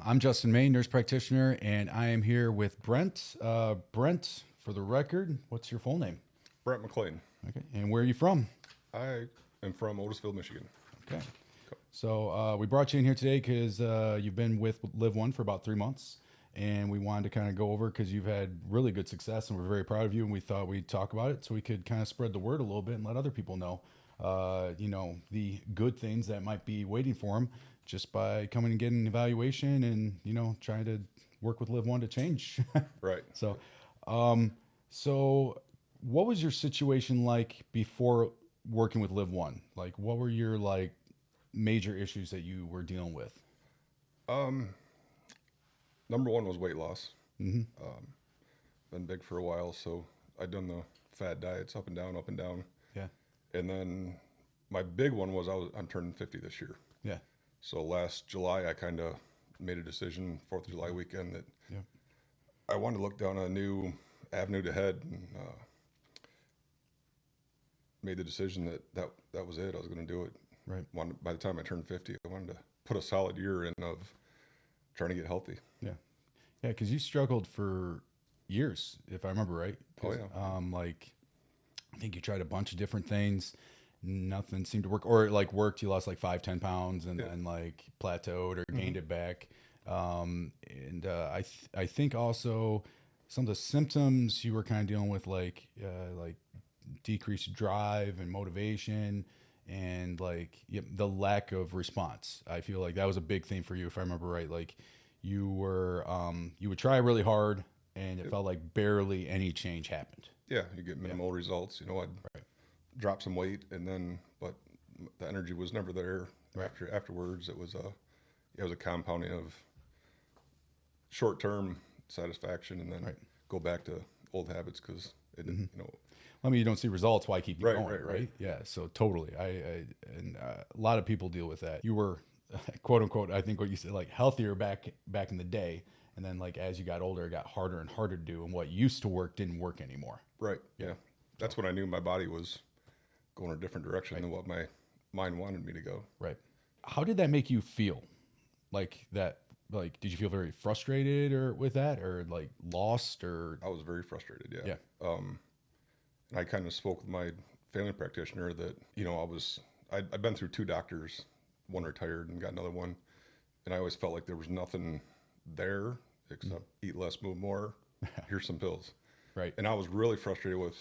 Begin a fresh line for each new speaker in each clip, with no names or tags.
I'm Justin May, nurse practitioner, and I am here with Brent. Brent, for the record, what's your full name?
Brent McClain.
Okay, and where are you from?
I am from Otisville, Michigan.
Okay, so we brought you in here today because you've been with LIV1 for about 3 months, and we wanted to kind of go over because you've had really good success, and we're very proud of you, and we thought we'd talk about it so we could kind of spread the word a little bit and let other people know, the good things that might be waiting for them just by coming and getting an evaluation and, trying to work with LIV1 to change.
Right.
So what was your situation like before working with LIV1? Like, what were your major issues that you were dealing with?
Number one was weight loss. Been big for a while, so I'd done the fad diets up and down, up and down.
Yeah.
And then my big one was I'm turning 50 this year.
Yeah.
So last July, I kind of made a decision, 4th of July weekend, that I wanted to look down a new avenue to head, and made the decision that was it. I was going to do it.
Right.
By the time I turned 50, I wanted to put a solid year in of trying to get healthy.
Yeah. Yeah, because you struggled for years, if I remember right.
Oh, yeah.
I think you tried a bunch of different things. Nothing seemed to work, or it worked. You lost 5-10 pounds and then plateaued or gained it back. I think also some of the symptoms you were kind of dealing with, like decreased drive and motivation, and the lack of response. I feel like that was a big thing for you, if I remember right. Like you were, you would try really hard, and it felt like barely any change happened.
Yeah, you get minimal results. I'd drop some weight, but the energy was never there.
Right.
Afterwards, it was a compounding of short-term satisfaction, and then go back to old habits because it didn't.
I mean, you don't see results. Why keep going?
Right.
Yeah. So totally. A lot of people deal with that. You were, quote unquote, I think what you said, healthier back in the day. And then as you got older, it got harder and harder to do. And what used to work didn't work anymore.
Right. Yeah. That's when I knew my body was going a different direction than what my mind wanted me to go.
Right. How did that make you feel? Did you feel very frustrated with that, or lost, or?
I was very frustrated. Yeah.
Yeah.
And I kind of spoke with my family practitioner that, I'd been through 2 doctors, one retired and got another one. And I always felt like there was nothing there except eat less, move more, here's some pills.
Right.
And I was really frustrated with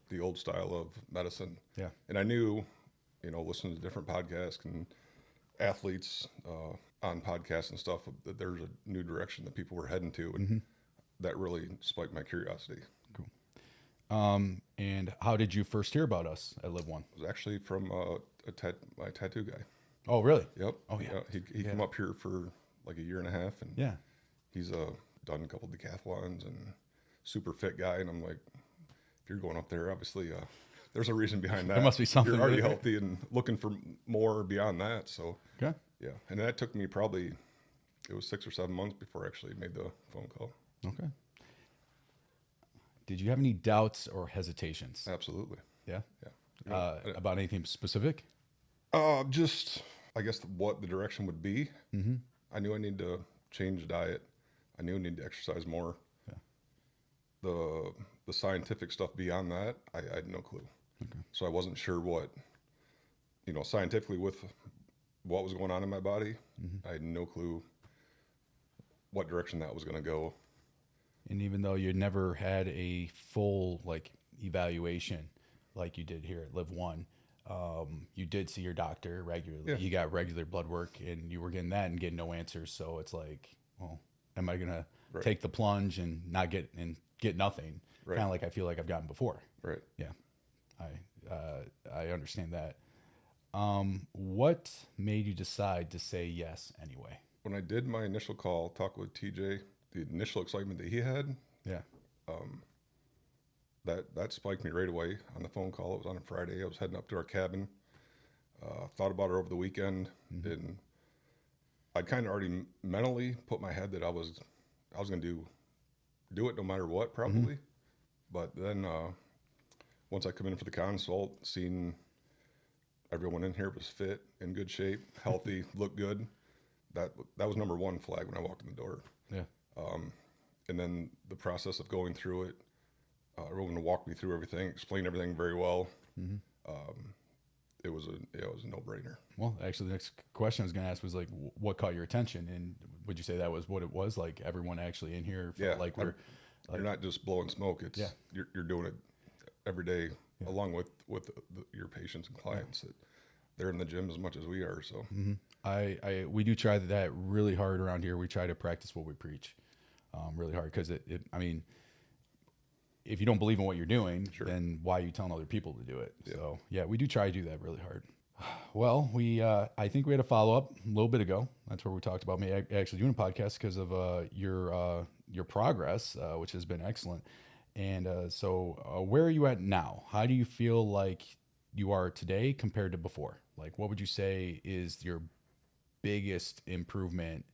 the old style of medicine.
Yeah.
And I knew, listening to different podcasts and athletes on podcasts and stuff, that there's a new direction that people were heading to. And that really spiked my curiosity.
Cool. And how did you first hear about us at LIV1?
It was actually from my tattoo guy.
Oh, really?
Yep.
Oh, yeah.
He came up here for a year and a half, and he's done a couple decathlons and super fit guy. And I'm like, if you're going up there, obviously there's a reason behind that.
There must be something.
You're already healthy and looking for more beyond that. So
yeah.
And that took me it was 6 or 7 months before I actually made the phone call.
Okay. Did you have any doubts or hesitations?
Absolutely.
Yeah. About anything specific?
Just, I guess, what the direction would be.
Mm-hmm.
I knew I needed to change the diet. I knew I needed to exercise more. Yeah. The scientific stuff beyond that, I had no clue. Okay. So I wasn't sure what, scientifically with what was going on in my body, I had no clue what direction that was going to go.
And even though you never had a full evaluation like you did here at LIV1, you did see your doctor regularly. Yeah. You got regular blood work, and you were getting that and getting no answers. So it's well, am I gonna take the plunge and not get nothing?
Right.
Kind of like I feel like I've gotten before.
Right.
Yeah, I understand that. What made you decide to say yes anyway?
When I did my initial call, talk with TJ, the initial excitement that he had, that spiked me right away on the phone call. It was on a Friday. I was heading up to our cabin. Thought about it over the weekend, and I'd kind of already mentally put my head that I was going to do it no matter what, probably. But then once I come in for the consult, seeing everyone in here was fit, in good shape, healthy, looked good, that was number one flag when I walked in the door.
Yeah.
And then the process of going through it, everyone to walk me through everything, explain everything very well. It was a no-brainer.
Well, actually, the next question I was going to ask was like, what caught your attention? And would you say that was what it was? Like everyone actually in here felt like
you're not just blowing smoke. It's you're doing it every day along with your patients and clients. That they're in the gym as much as we are. So
we do try that really hard around here. We try to practice what we preach really hard because I mean, if you don't believe in what you're doing, then why are you telling other people to do it? Yeah. So yeah, we do try to do that really hard. Well, I think we had a follow-up a little bit ago. That's where we talked about me actually doing a podcast because of your progress, which has been excellent. And so where are you at now? How do you feel like you are today compared to before? Like, what would you say is your biggest improvement,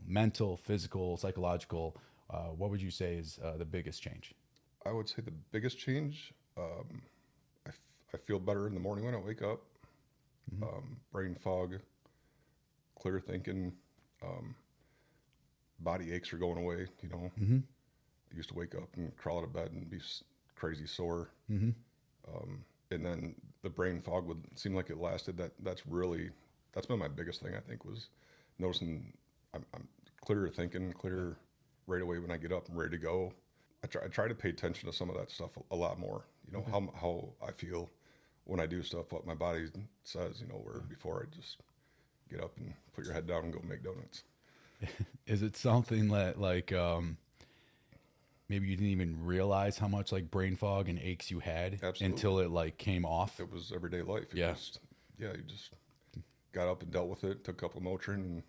mental, physical, psychological? What would you say is the biggest change?
I would say the biggest change, I feel better in the morning when I wake up. Brain fog, clear thinking, body aches are going away, I used to wake up and crawl out of bed and be crazy sore. And then the brain fog would seem like it lasted. That's been my biggest thing, I think, was noticing I'm clearer thinking, clearer right away when I get up and ready to go. I try to pay attention to some of that stuff a lot more, how I feel when I do stuff, what my body says, where before I just get up and put your head down and go make donuts.
Is it something that like, maybe you didn't even realize how much like brain fog and aches you had until it like came off?
It was everyday life. You just got up and dealt with it, took a couple of Motrin and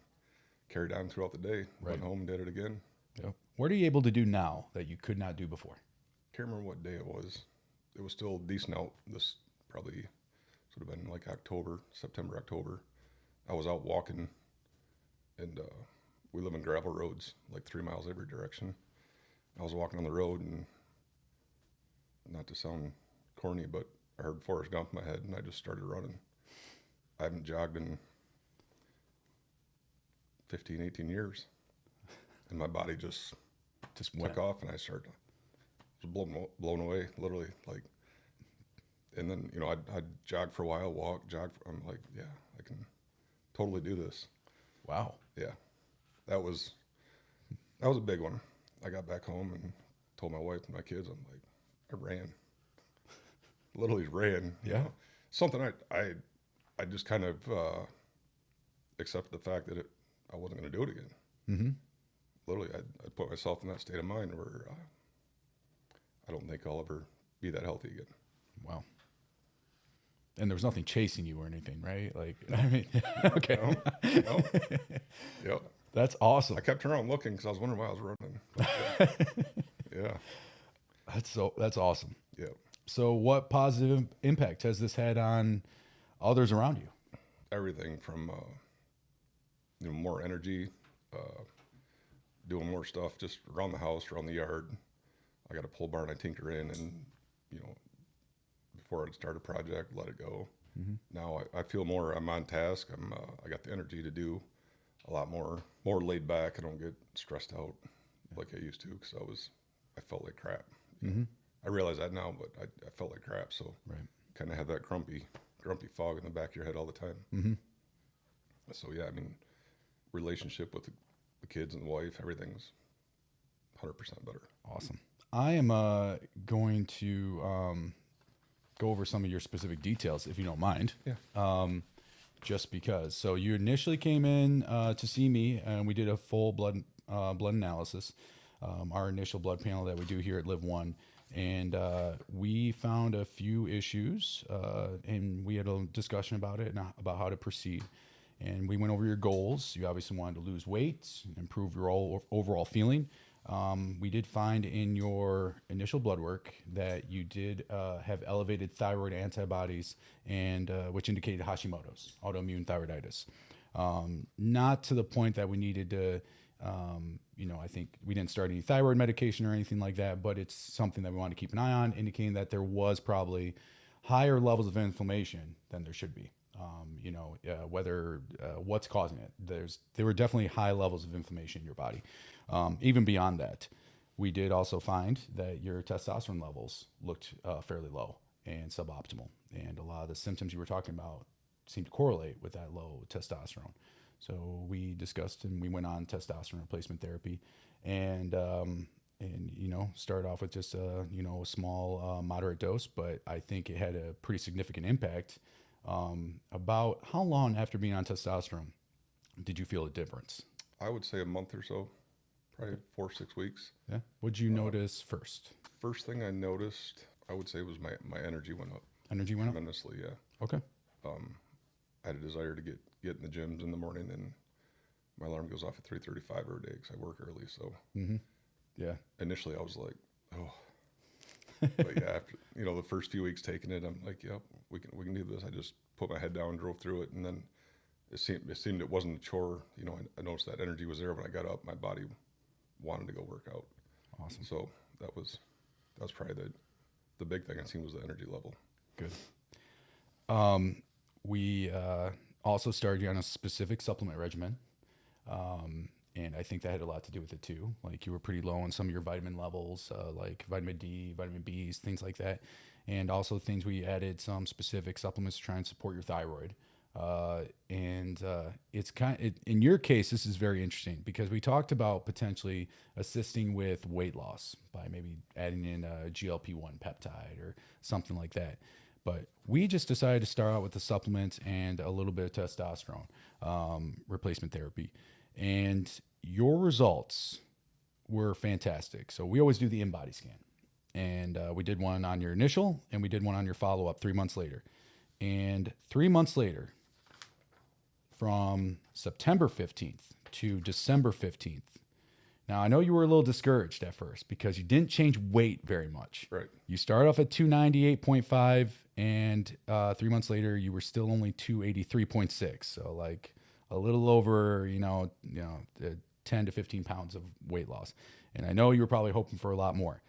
carried on throughout the day. Went home and did it again.
Yep. What are you able to do now that you could not do before?
Can't remember what day it was. It was still decent out. This probably should have been like September, October. I was out walking, and we live in gravel roads, like 3 miles every direction. I was walking on the road, and not to sound corny, but I heard Forrest Gump in my head, and I just started running. I haven't jogged in 15, 18 years, and my body just took off, and I was blown away, literally. Like, and then I'd jog for a while, I'm like, yeah, I can totally do this.
Wow.
Yeah, that was a big one. I got back home and told my wife and my kids, I'm like, I ran. Literally ran.
Yeah.
Something I just kind of accepted the fact that I wasn't going to do it again.
Mm-hmm.
Literally, I put myself in that state of mind where I don't think I'll ever be that healthy again.
Wow. And there was nothing chasing you or anything, right? Like, I mean, okay.
No. Yep.
That's awesome.
I kept turning around looking because I was wondering why I was running. But, yeah.
That's awesome.
Yeah.
So what positive impact has this had on others around you?
Everything from, more energy, doing more stuff just around the house, around the yard. I got a pole barn I tinker in, and, before I'd start a project, let it go. Mm-hmm. Now I feel more, I'm on task. I got the energy to do a lot more laid back. I don't get stressed out like I used to because I felt like crap.
Mm-hmm.
I realize that now, but I felt like crap. So kind of have that grumpy fog in the back of your head all the time.
Mm-hmm.
So yeah, I mean, relationship with the kids and the wife, everything's 100% better.
Awesome. I am going to go over some of your specific details, if you don't mind.
Yeah.
Just because. So you initially came in to see me, and we did a full blood analysis, our initial blood panel that we do here at LIV1, and we found a few issues, and we had a discussion about it and about how to proceed. And we went over your goals. You obviously wanted to lose weight, improve your overall feeling. We did find in your initial blood work that you did have elevated thyroid antibodies, and which indicated Hashimoto's, autoimmune thyroiditis. Not to the point that we needed to, I think we didn't start any thyroid medication or anything like that, but it's something that we want to keep an eye on, indicating that there was probably higher levels of inflammation than there should be. whether what's causing it. There were definitely high levels of inflammation in your body. Even beyond that, we did also find that your testosterone levels looked fairly low and suboptimal, and a lot of the symptoms you were talking about seemed to correlate with that low testosterone. So we discussed and we went on testosterone replacement therapy, and started off with just a small moderate dose, but I think it had a pretty significant impact. About how long after being on testosterone did you feel a difference?
I would say a month or so, probably 4 or 6 weeks.
Yeah. What'd you notice first?
First thing I noticed, I would say, was my energy went up.
Energy went up?
Tremendously, yeah.
Okay.
I had a desire to get in the gyms in the morning, and my alarm goes off at 3:35 every day because I work early. So
yeah.
Initially I was like, oh. But yeah, after the first few weeks taking it, I'm like, yep, we can do this. I just put my head down, drove through it, and then it seemed it wasn't a chore. I noticed that energy was there when I got up. My body wanted to go work out.
Awesome.
So that was probably the big thing I seen was the energy level.
Good. We also started you on a specific supplement regimen. And I think that had a lot to do with it too. Like you were pretty low on some of your vitamin levels, like vitamin D, vitamin Bs, things like that. And also things we added some specific supplements to try and support your thyroid. It's in your case, this is very interesting because we talked about potentially assisting with weight loss by maybe adding in a GLP-1 peptide or something like that. But we just decided to start out with the supplements and a little bit of testosterone replacement therapy. And your results were fantastic. So we always do the in-body scan. And we did one on your initial and we did one on your follow-up 3 months later. And 3 months later, from September 15th to December 15th, now I know you were a little discouraged at first because you didn't change weight very much.
Right.
You started off at 298.5 and 3 months later you were still only 283.6. So like a little over, 10 to 15 pounds of weight loss. And I know you were probably hoping for a lot more,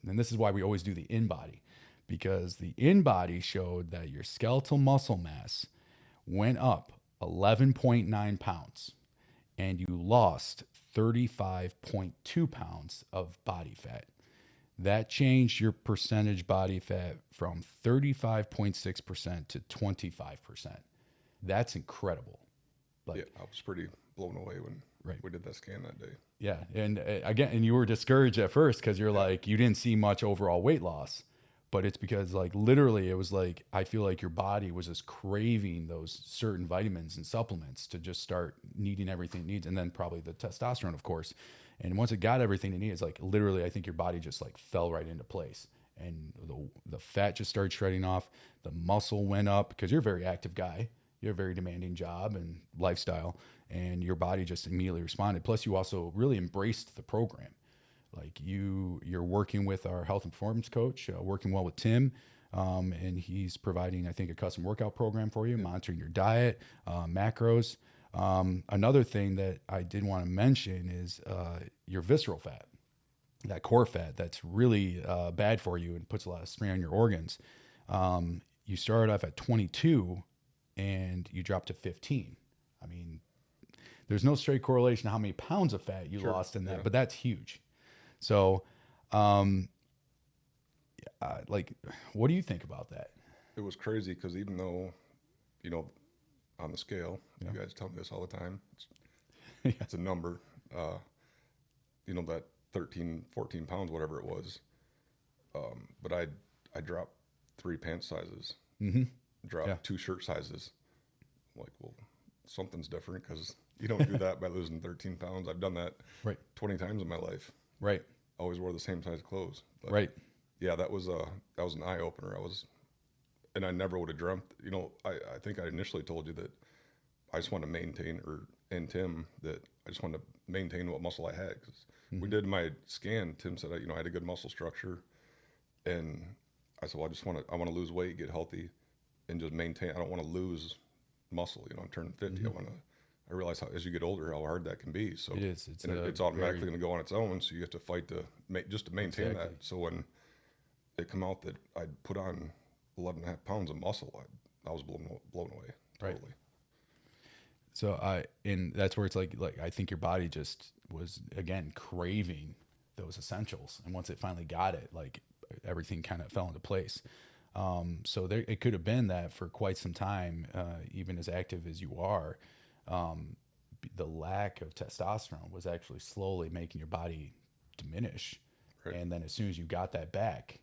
and this is why we always do the in-body, because the in-body showed that your skeletal muscle mass went up 11.9 pounds and you lost 35.2 pounds of body fat. That changed your percentage body fat from 35.6% to 25%. That's incredible.
Yeah, I was pretty blown away when we did that scan that day.
Yeah, and and you were discouraged at first because you're like, you didn't see much overall weight loss, but it's because like literally it was like, I feel like your body was just craving those certain vitamins and supplements to just start needing everything it needs. And then probably the testosterone, of course. And once it got everything it needs, like literally, I think your body just like fell right into place. And the fat just started shredding off. The muscle went up because you're a very active guy. You have a very demanding job and lifestyle, and your body just immediately responded. Plus, you also really embraced the program. Like you're working with our health and performance coach, working well with Tim, and he's providing, I think, a custom workout program for you, monitoring your diet, macros. Another thing that I did want to mention is your visceral fat, that core fat that's really bad for you and puts a lot of strain on your organs. You started off at 22 and you dropped to 15. I mean, there's no straight correlation to how many pounds of fat you lost in that, but that's huge. So, what do you think about that?
It was crazy because even though, on the scale, you guys tell me this all the time, it's a number, that 13, 14 pounds, whatever it was. But I dropped 3 pant sizes, dropped 2 shirt sizes. I'm like, well, something's different because you don't do that by losing 13 pounds. I've done that 20 times in my life.
Right.
Always wore the same size clothes. But yeah, that was an eye opener. And I never would have dreamt, I think I initially told you that I just want to maintain, and Tim, that I just want to maintain what muscle I had. Because we did my scan, Tim said, I had a good muscle structure. And I said, well, I want to lose weight, get healthy, and just maintain. I don't want to lose muscle. I'm turning 50. I realize as you get older how hard that can be. So
it is.
It's automatically going to go on its own. So you have to fight to maintain that. So when it come out that I'd put on 11.5 pounds of muscle, I was blown away. Totally.
So and that's where it's like I think your body just was again craving those essentials, and once it finally got it, like everything kind of fell into place. So there, it could have been that for quite some time, even as active as you are, the lack of testosterone was actually slowly making your body diminish.
Right.
And then as soon as you got that back,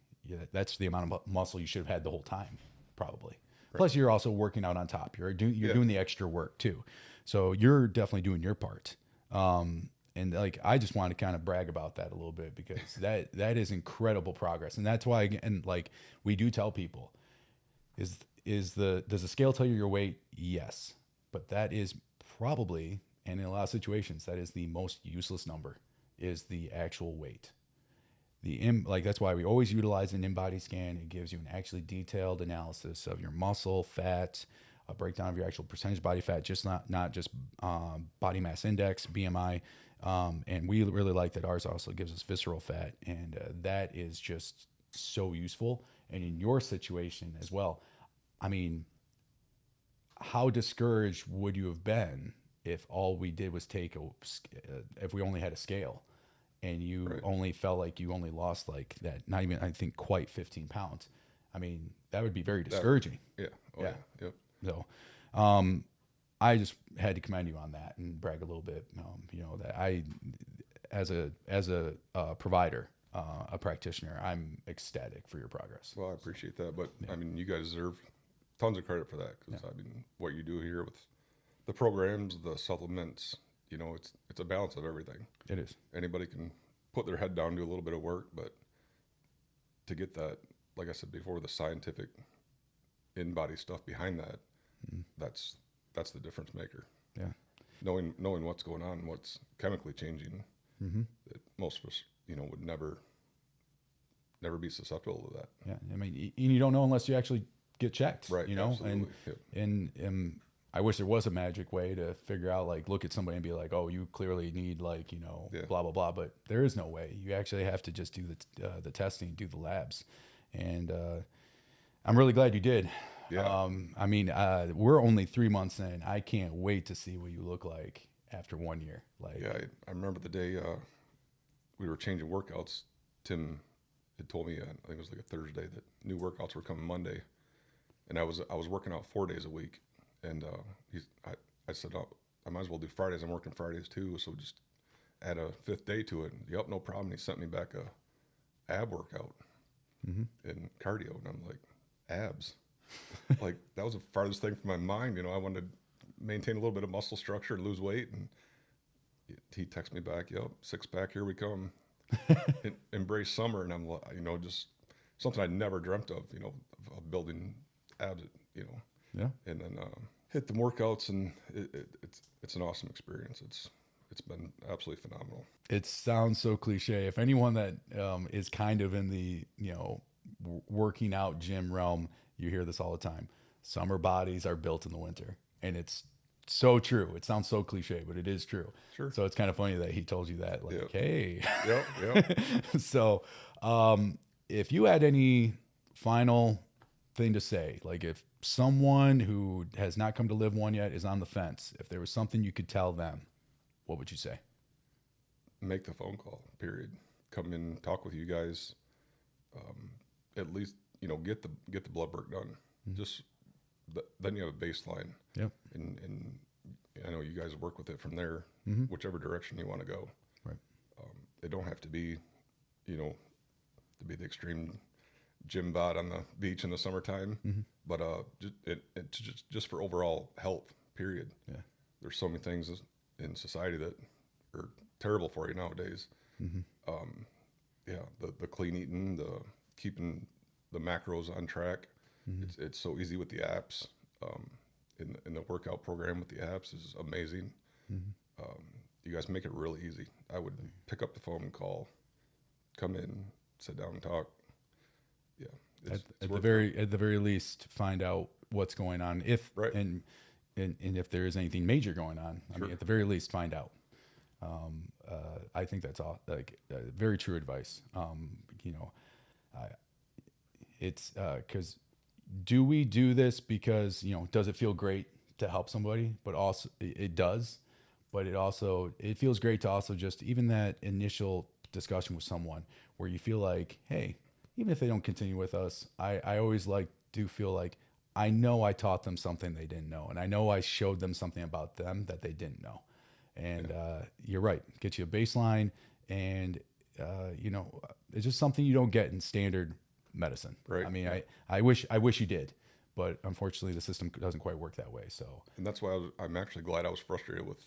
that's the amount of muscle you should have had the whole time, probably. Right. Plus, you're also working out on top. You're doing the extra work too, so you're definitely doing your part. And like I just want to kind of brag about that a little bit, because that is incredible progress, and that's why. And like we do tell people, does the scale tell you your weight? Yes, but that is probably, and in a lot of situations, that is the most useless number, is the actual weight. Like that's why we always utilize an in-body scan. It gives you an actually detailed analysis of your muscle, fat, a breakdown of your actual percentage body fat, just not just body mass index, BMI. And we really like that ours also gives us visceral fat, and that is just so useful. And in your situation as well, I mean, how discouraged would you have been if all we did was if we only had a scale, and you
Right.
only felt like you only lost like that, not even, I think, quite 15 pounds. I mean, that would be very discouraging.
Yeah. Oh, yeah. Yep.
So, I just had to commend you on that and brag a little bit. That I, as a provider, a practitioner, I'm ecstatic for your progress.
Well, I appreciate that, but I mean, you guys deserve tons of credit for that, because I mean, what you do here with the programs, the supplements, it's a balance of everything.
It is.
Anybody can put their head down, do a little bit of work, but to get that, like I said before, the scientific in-body stuff behind that, that's the difference maker.
Yeah.
Knowing what's going on, what's chemically changing, that most of us, would never be susceptible to that.
Yeah. I mean, and you don't know unless you actually get checked,
Right. Absolutely.
And I wish there was a magic way to figure out, like, look at somebody and be like, oh, you clearly need, like, blah, blah, blah. But there is no way. You actually have to just do the testing, do the labs. And I'm really glad you did.
Yeah.
I mean, we're only 3 months in. I can't wait to see what you look like after 1 year. Like,
yeah, I remember the day we were changing workouts. Tim had told me, I think it was like a Thursday, that new workouts were coming Monday, and I was working out 4 days a week, and I said, oh, I might as well do Fridays. I'm working Fridays too, so just add a 5th day to it. Yep, no problem. He sent me back a ab workout and cardio, and I'm like, abs. Like, that was the farthest thing from my mind. I wanted to maintain a little bit of muscle structure and lose weight, and he texted me back, yep, 6-pack, here we come. Embrace summer. And I'm like, just something I never dreamt of, of building abs,
Yeah.
And then hit the workouts, and it's an awesome experience. It's been absolutely phenomenal.
It sounds so cliche. If anyone that is kind of in the working out gym realm, you hear this all the time. Summer bodies are built in the winter, and it's so true. It sounds so cliche, but it is true.
Sure.
So it's kind of funny that he told you that. Like,
Yep.
hey.
Yep.
So, if you had any final thing to say, like if someone who has not come to Live One yet is on the fence, if there was something you could tell them, what would you say?
Make the phone call, period. Come in, talk with you guys. At least, get the blood work done. Just then you have a baseline.
Yep.
And I know you guys work with it from there, whichever direction you want to go.
Right.
It don't have to be, to be the extreme gym bod on the beach in the summertime, but just for overall health, period.
Yeah.
There's so many things in society that are terrible for you nowadays. The clean eating, the keeping the macros on track. It's so easy with the apps. In the workout program with the apps is amazing. You guys make it really easy. I would pick up the phone and call, come in, sit down and talk. Yeah,
at the very least, find out what's going on, if and if there is anything major going on. I mean, at the very least, find out. I think that's all very true advice. It's because do we do this because does it feel great to help somebody, but also it does, but it feels great to also just even that initial discussion with someone where you feel like, hey, even if they don't continue with us, I always do feel like I know I taught them something they didn't know, and I know I showed them something about them that they didn't know. And you're right, get you a baseline, and it's just something you don't get in standard medicine.
Right.
I mean, I wish you did, but unfortunately the system doesn't quite work that way. So,
and that's why I'm actually glad I was frustrated with,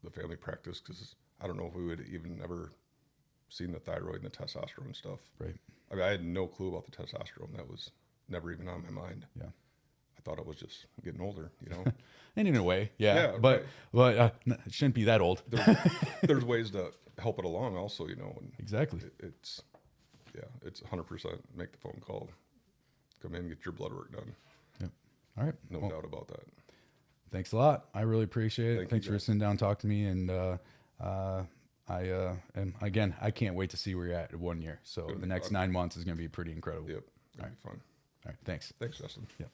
the family practice, because I don't know if we would even ever seen the thyroid and the testosterone stuff.
Right.
I mean, I had no clue about the testosterone. That was never even on my mind.
Yeah.
I thought I was just getting older,
And in a way, yeah.
Yeah,
but it shouldn't be that old.
There's ways to help it along also, and
Exactly.
It's 100% make the phone call, come in, get your blood work done.
Yep. All right.
No doubt about that.
Thanks a lot. I really appreciate it. Thanks
you,
for sitting down and talking to me. And I can't wait to see where you're at in 1 year. So the next 9 months is going to be pretty incredible.
Yep. It'll be fun.
All right. Thanks.
Thanks, Justin.
Yep.